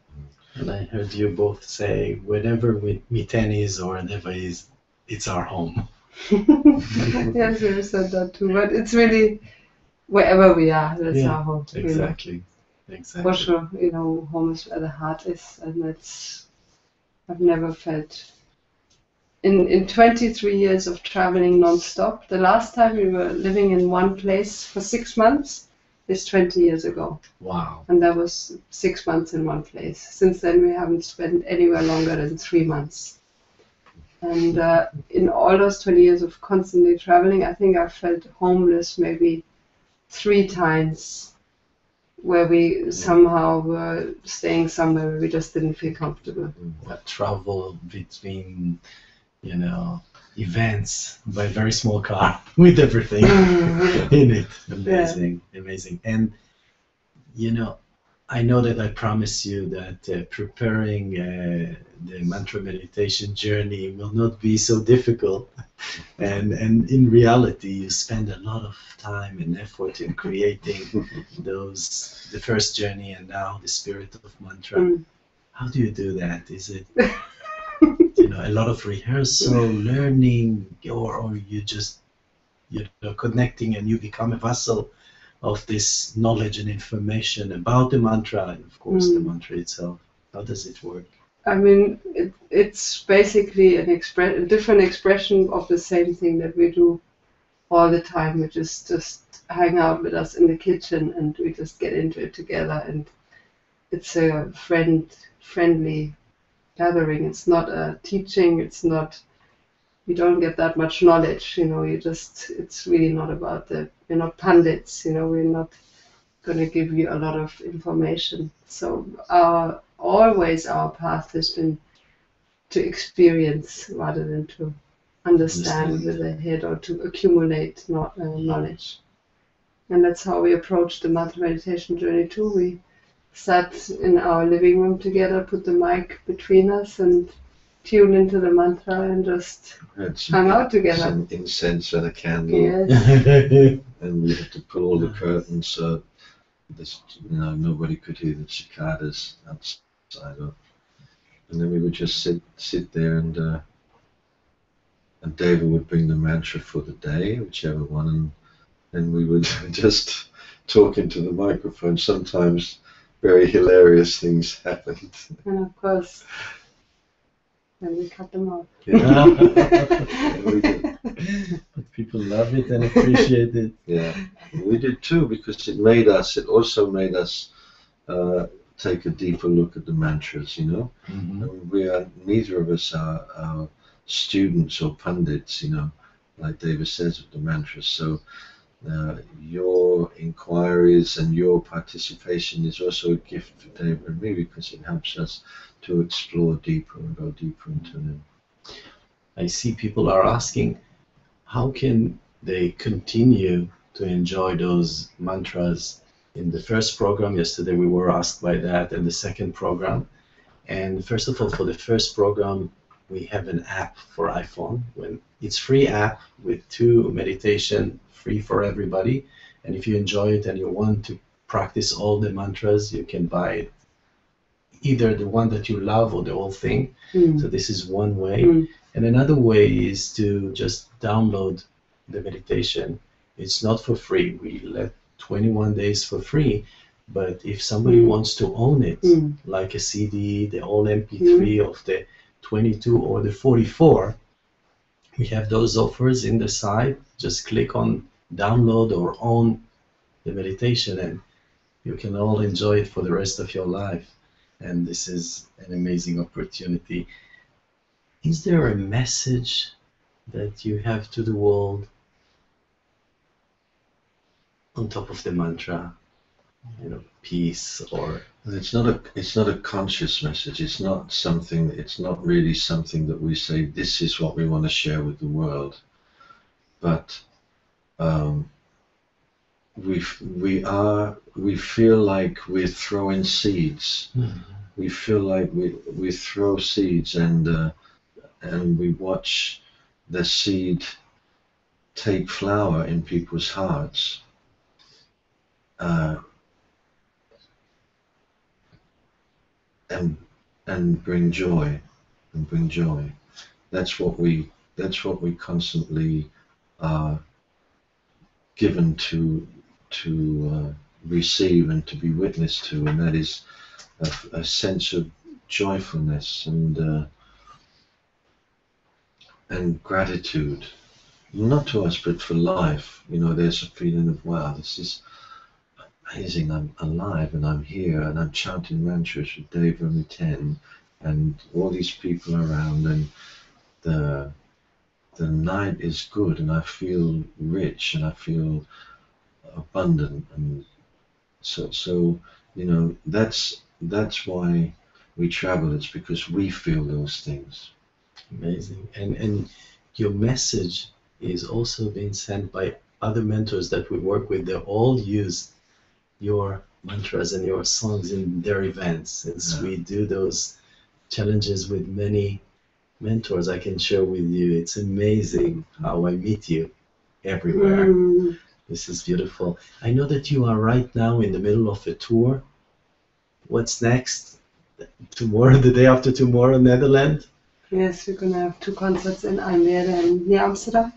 And I heard you both say, whenever Miten is or Deva is, it's our home.
Yes, we said that too. But it's really wherever we are, that's our home.
Exactly.
For sure, home is where the heart is, and I've never felt. In 23 years of traveling non-stop, the last time we were living in one place for 6 months is 20 years ago.
Wow.
And that was 6 months in one place. Since then, we haven't spent anywhere longer than 3 months. And in all those 20 years of constantly traveling, I think I felt homeless maybe 3 times, where we somehow were staying somewhere where we just didn't feel comfortable.
That travel between, events by a very small car with everything in it. Amazing. And, I know that I promised you that preparing the mantra meditation journey will not be so difficult. And in reality, you spend a lot of time and effort in creating the first journey and now the spirit of mantra. How do you do that? Is it a lot of rehearsal, learning, or you just connecting and you become a vessel of this knowledge and information about the mantra and of course the mantra itself? How does it work?
I mean, it's basically a different expression of the same thing that we do all the time, which is just hang out with us in the kitchen and we just get into it together, and it's a friendly gathering. It's not a teaching, you don't get that much knowledge, it's really not about we're not pundits, we're not going to give you a lot of information. So always our path has been to experience rather than to understand with the head or to accumulate knowledge. And that's how we approached the mantra meditation journey too. We sat in our living room together, put the mic between us and tuned into the mantra and just hung out together.
Some incense and a candle.
Yes.
And we had to pull all the curtains so nobody could hear the cicadas outside. And then we would just sit there, and Deva would bring the mantra for the day, whichever one, and we would just talk into the microphone. Sometimes very hilarious things happened.
And of course, then we cut them off.
Yeah. But people love it and appreciate it.
Yeah, we did too, because it also made us take a deeper look at the mantras,
Mm-hmm.
And neither of us are students or pundits, you know, like Deva says with the mantras. So your inquiries and your participation is also a gift for Deva and me, because it helps us to explore deeper and go deeper into them.
I see people are asking, how can they continue to enjoy those mantras? In the first program yesterday, we were asked by that, and the second program. And first of all, for the first program, we have an app for iPhone. It's free app with 2 meditation, free for everybody. And if you enjoy it and you want to practice all the mantras, you can buy it, either the one that you love or the whole thing. So this is one way. And another way is to just download the meditation. It's not for free. We let 21 days for free. But if somebody wants to own it, like a CD, the whole MP3 of the 22 or the 44, we have those offers in the site. Just click on download or own the meditation, and you can all enjoy it for the rest of your life. And this is an amazing opportunity. Is there a message that you have to the world on top of the mantra? You know, peace, or
it's not a conscious message. It's not something. It's not really something that we say, this is what we want to share with the world. But we feel like we're throwing seeds. We feel like we throw seeds, and we watch the seed take flower in people's hearts. And bring joy, That's what we constantly are given to receive and to be witness to, and that is a sense of joyfulness and gratitude, not to us but for life. You know, there's a feeling of, wow, this is amazing, I'm alive and I'm here and I'm chanting mantras with Deva and Miten and all these people around, and the night is good and I feel rich and I feel abundant, and so you know, that's why we travel. It's because we feel those things.
Amazing. And your message is also being sent by other mentors that we work with. They all use your mantras and your songs in their events. Since we do those challenges with many mentors, I can share with you, it's amazing how I meet you everywhere. This is beautiful. I know that you are right now in the middle of a tour. What's next? Tomorrow, the day after tomorrow, Netherlands?
Yes, we're going to have 2 concerts in Almere and near Amsterdam.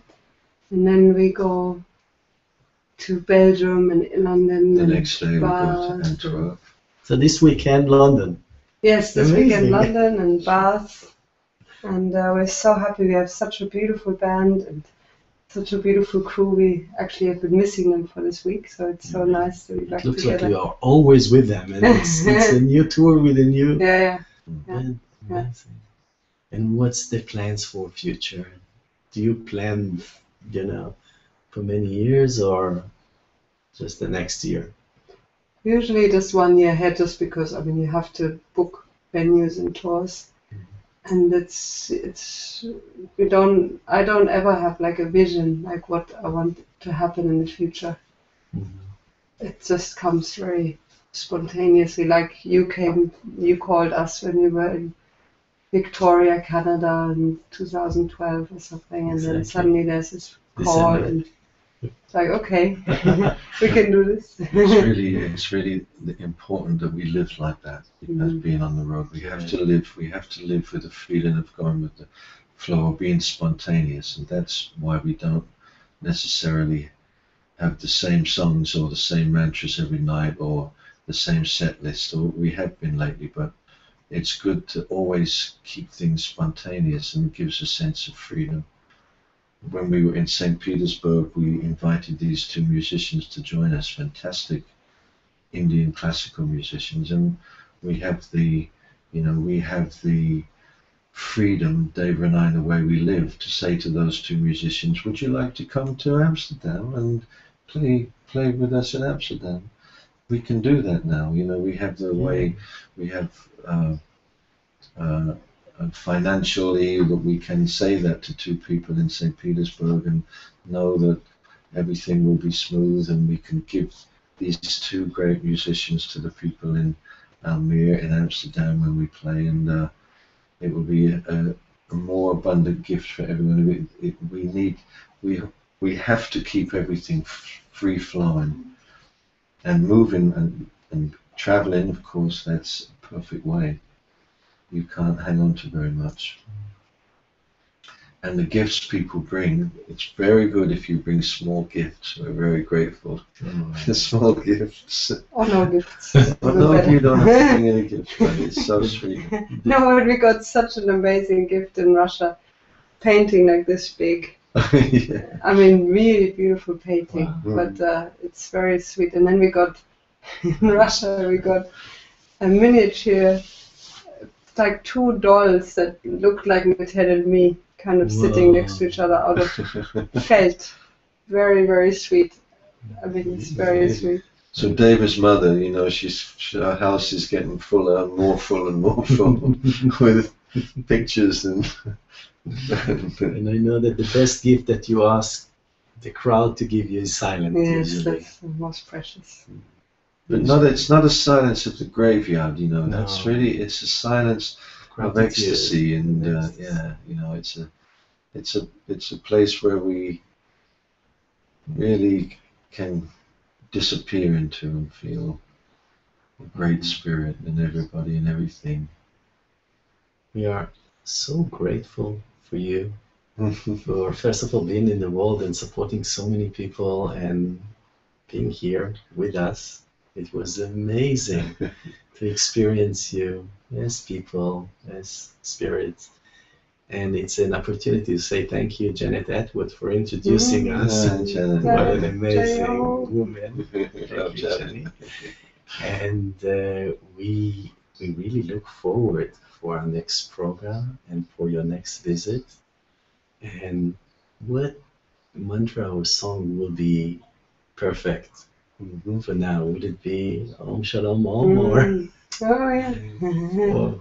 And then we go to Belgium and London.
The next day we go to Antwerp.
So this weekend, London.
Yes, this weekend, London and Bath. And we're so happy. We have such a beautiful band and such a beautiful crew. We actually have been missing them for this week, so it's so nice to be back together.
It looks like you are always with them, and it's a new tour with a new band. Amazing. And what's the plans for future? Do you plan, you know, for many years or just the next year?
Usually just 1 year ahead, just because, I mean, you have to book venues and tours. And I don't ever have like a vision, like what I want to happen in the future. It just comes very spontaneously. Like you called us when we were in Victoria, Canada in 2012 or something, and then suddenly there's this call, and it's like, okay, we can do this.
It's really important that we live like that. As being on the road, we have to live with the feeling of going with the flow, being spontaneous, and that's why we don't necessarily have the same songs or the same mantras every night or the same set list, or we have been lately, but it's good to always keep things spontaneous, and it gives a sense of freedom. When we were in St. Petersburg, we invited these 2 musicians to join us, fantastic Indian classical musicians, and we have the freedom, Deva and I, the way we live, to say to those two musicians, would you like to come to Amsterdam and play with us in Amsterdam? We can do that now. You know, we have the way, we have financially that we can say that to two people in St. Petersburg and know that everything will be smooth, and we can give these two great musicians to the people in Almere, in Amsterdam, when we play, and it will be a more abundant gift for everyone. We have to keep everything free flowing and moving and traveling. Of course, that's a perfect way. You can't hang on to very much. And the gifts people bring, it's very good if you bring small gifts. We're very grateful for small gifts.
Or no gifts.
But no, you don't have to bring any gifts, but it's so sweet.
No, but we got such an amazing gift in Russia. Painting like this big.
Yeah.
I mean, really beautiful painting.
Wow.
But it's very sweet. And then we got, in Russia, we got a miniature, like two dolls that looked like Miten and me, kind of sitting next to each other out of felt. Very, very sweet. I mean, it's very sweet.
So Deva's mother, you know, her house is getting fuller and more full and more full with pictures and
And I know that the best gift that you ask the crowd to give you is silence.
Yes,
Usually.
that's the most precious.
but it's not a silence of the graveyard, you know.
No.
That's really, it's a silence of
Gratitude.
ecstasy, and yeah, you know, it's a place where we really can disappear into and feel a great spirit in everybody and everything.
We are so grateful for you, for first of all being in the world and supporting so many people and being here with us. It was amazing to experience you as people, as spirits. And it's an opportunity to say thank you, Janet Atwood, for introducing us.
Janet.
What an amazing
J.O.
woman. Thank you, Jenny. And we really look forward for our next program and for your next visit. And what mantra or song will be perfect for now? Would it be Om Shalom Om or,
Oh, yeah.
or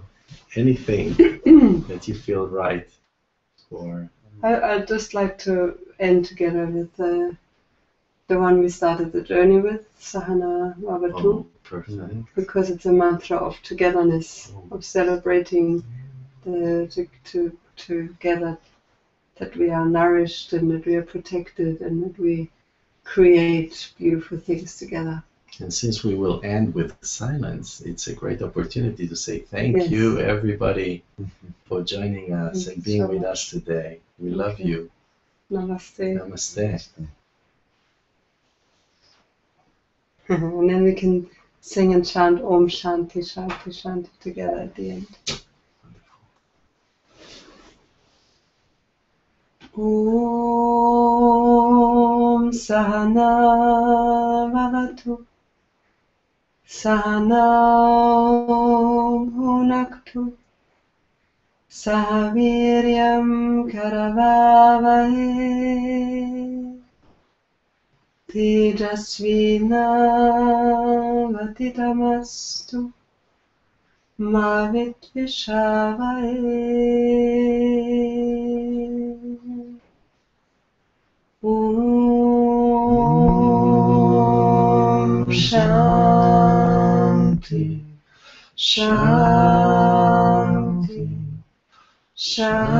anything that you feel right for?
I'd just like to end together with the one we started the journey with, Sahana Vavatu,
Oh, perfect.
because it's a mantra of togetherness, of celebrating together that we are nourished and that we are protected and that we create beautiful things together.
And since we will end with silence, it's a great opportunity to say thank
Yes.
you, everybody, for joining us
Thank
and
you
being
so
with
much.
us today. We
Thank
love
you.
you.
Namaste.
Namaste.
And then we can sing and chant Om Shanti Shanti Shanti together at the end. Om Sahana Vavatu Sahana Bhunaktu Sahaviryam Karavavahe Tejasvina Vatitamastu Ma Vitvishavahe. Om Shanti Shanti Shanti.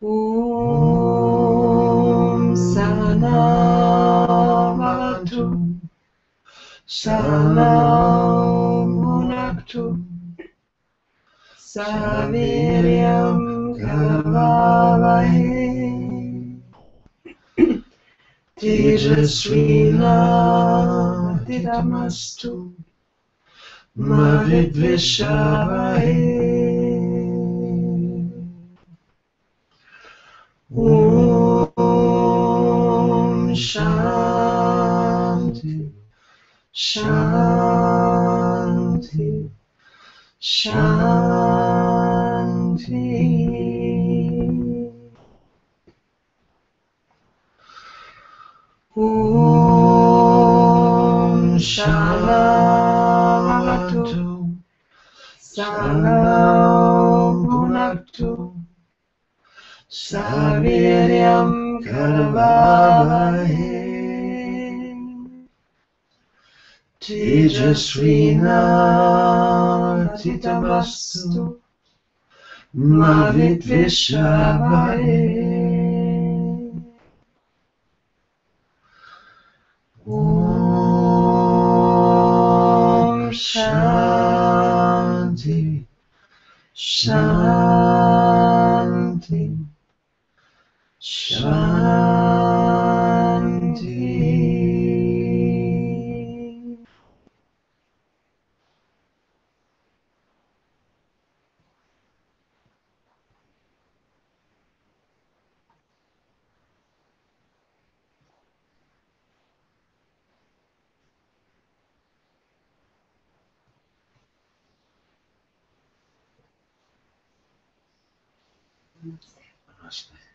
Om Sahana Vavatu Sahana Bhunaktu Sahaviryam Karavavahe Tejasvina Vatitamastu Ma Vitvishavahe. Om Shanti
Shanti, Shanti. Om Shanavatu, Sanam Bhunaktu, Saviryam Karavavahe, Tejasvinavaditamastu, Mavidvishavare. Om Shanti, Shanti, Shanti.
Namaste.